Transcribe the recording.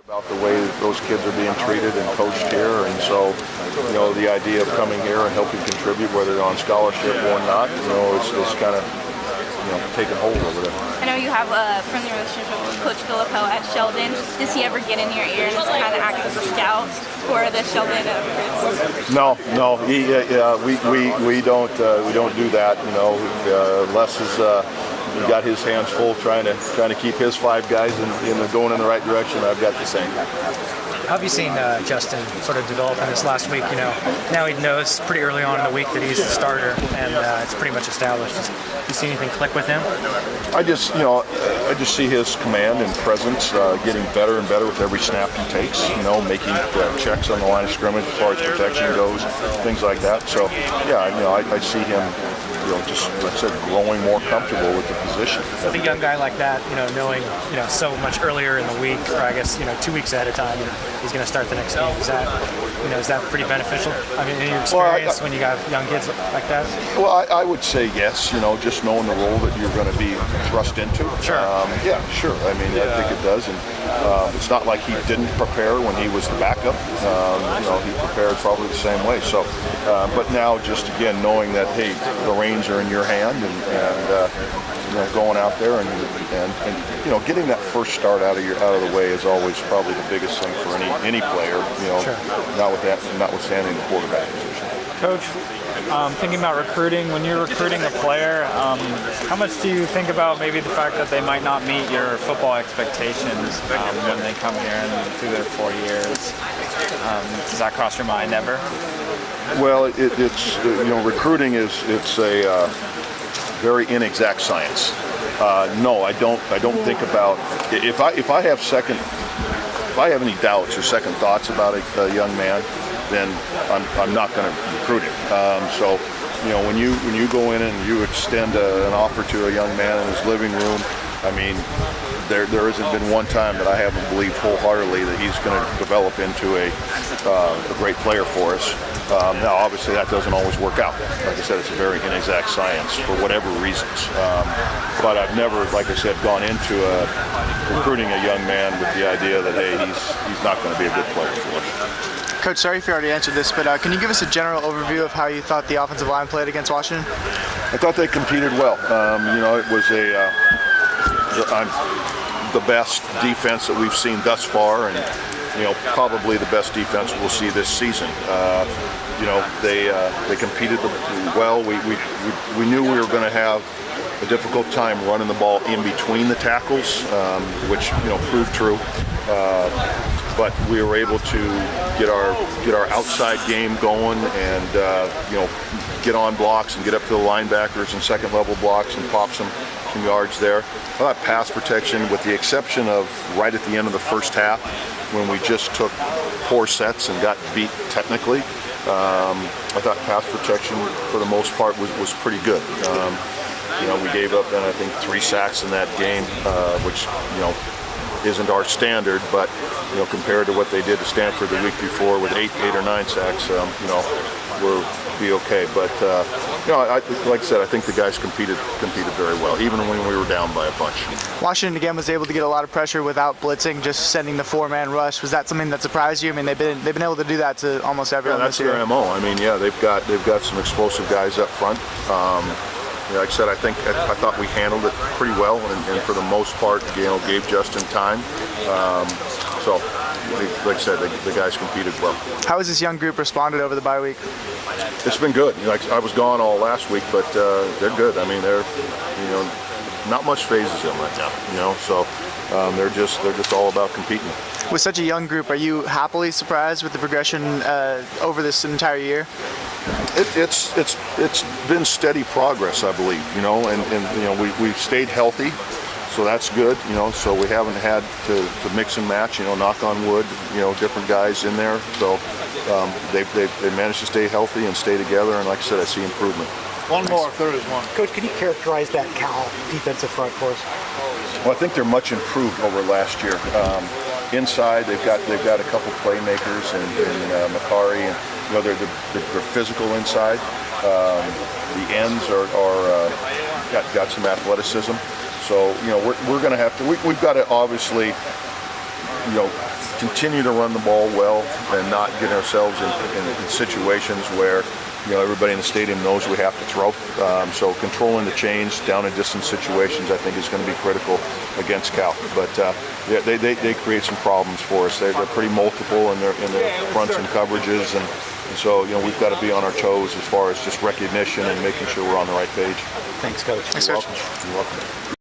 about the way that those kids are being treated and coached here, and so the idea of coming here and helping contribute, whether they're on scholarship or not, is kind of taking hold over there. I know you have a friendly relationship with Coach Filippo at Sheldon. Does he ever get in your ear and just kind of act as a scout for the Sheldon kids? No, we don't do that. Les has got his hands full trying to keep his 5 guys going in the right direction. I've got the same. How have you seen Justin sort of develop in this last week? Now he knows pretty early on in the week that he's the starter, and it's pretty much established. You see anything click with him? I just see his command and presence getting better and better with every snap he takes. Making checks on the line of scrimmage as far as protection goes, things like that. So yeah, I see him. Just like I said, growing more comfortable with the position. With a young guy like that, knowing so much earlier in the week, or I guess 2 weeks ahead of time, he's going to start the next game. Is that pretty beneficial? I mean, in your experience, when you got young kids like that? Well, I would say yes. Just knowing the role that you're going to be thrust into. Sure. Yeah, sure. I mean, I think it does, and it's not like he didn't prepare when he was the backup. He prepared probably the same way. So, but now just again knowing that hey, the reins are in your hand, and going out there and getting that first start out of the way is always probably the biggest thing for any player. Sure. Notwithstanding the quarterback position. Coach, thinking about recruiting, when you're recruiting a player, how much do you think about maybe the fact that they might not meet your football expectations when they come here and through their 4 years? Does that cross your mind ever? Well, it's recruiting it's a very inexact science. No, I don't think about if I have any doubts or second thoughts about a young man, then I'm not going to recruit him. So when you go in and you extend an offer to a young man in his living room, I mean, there hasn't been one time that I haven't believed wholeheartedly that he's going to develop into a great player for us. Now, obviously, that doesn't always work out. Like I said, it's a very inexact science for whatever reasons. But I've never, like I said, gone into recruiting a young man with the idea that, hey, he's not going to be a good player for us. Coach, sorry if you already answered this, but can you give us a general overview of how you thought the offensive line played against Washington? I thought they competed well. It was the best defense that we've seen thus far, and probably the best defense we'll see this season. They competed well. We knew we were going to have a difficult time running the ball in between the tackles, which proved true. But we were able to get our outside game going, and get on blocks and get up to the linebackers and second level blocks and pop some yards there. I thought pass protection, with the exception of right at the end of the first half when we just took poor sets and got beat technically, I thought pass protection for the most part was pretty good. We gave up then I think 3 sacks in that game, which isn't our standard, but compared to what they did to Stanford the week before with 8 or 9 sacks, we'll be okay. But like I said, I think the guys competed very well, even when we were down by a bunch. Washington again was able to get a lot of pressure without blitzing, just sending the 4-man rush. Was that something that surprised you? I mean, they've been able to do that to almost everyone this year. That's their MO. I mean, yeah, they've got some explosive guys up front. Like I said, I thought we handled it pretty well, and for the most part, gave Justin time. So, like I said, the guys competed well. How has this young group responded over the bye week? It's been good. I was gone all last week, but they're good. I mean, they're not much phases them right now. So they're just all about competing. With such a young group, are you happily surprised with the progression over this entire year? It's been steady progress, I believe. And we've stayed healthy, so that's good. So we haven't had to mix and match. Knock on wood. Different guys in there. So they managed to stay healthy and stay together. And like I said, I see improvement. One more, if there is one. Coach, can you characterize that Cal defensive front for us? Well, I think they're much improved over last year. Inside, they've got a couple playmakers in Makari, and they're physical inside. The ends are got some athleticism. So we're going to have to. We've got to obviously continue to run the ball well and not get ourselves in situations where everybody in the stadium knows we have to throw. So controlling the chains down in distance situations, I think, is going to be critical against Cal. But yeah, they create some problems for us. They're pretty multiple in their fronts and coverages, and so we've got to be on our toes as far as just recognition and making sure we're on the right page. Thanks, Coach. Thanks, You're Coach. welcome. You're welcome.